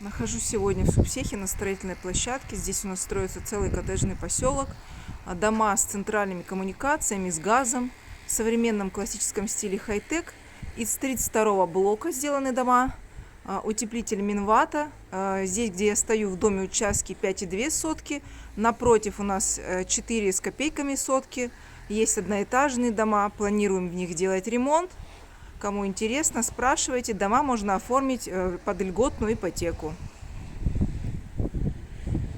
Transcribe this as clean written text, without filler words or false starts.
Нахожусь сегодня в Супсехе на строительной площадке. Здесь у нас строится целый коттеджный поселок. Дома с центральными коммуникациями, с газом, в современном классическом стиле хай-тек. Из 32-го блока сделаны дома. Утеплитель Минвата. Здесь, где я стою, в доме участки 5,2 сотки. Напротив у нас 4 с копейками сотки. Есть одноэтажные дома. Планируем в них делать ремонт. Кому интересно, спрашивайте. Дома можно оформить под льготную ипотеку.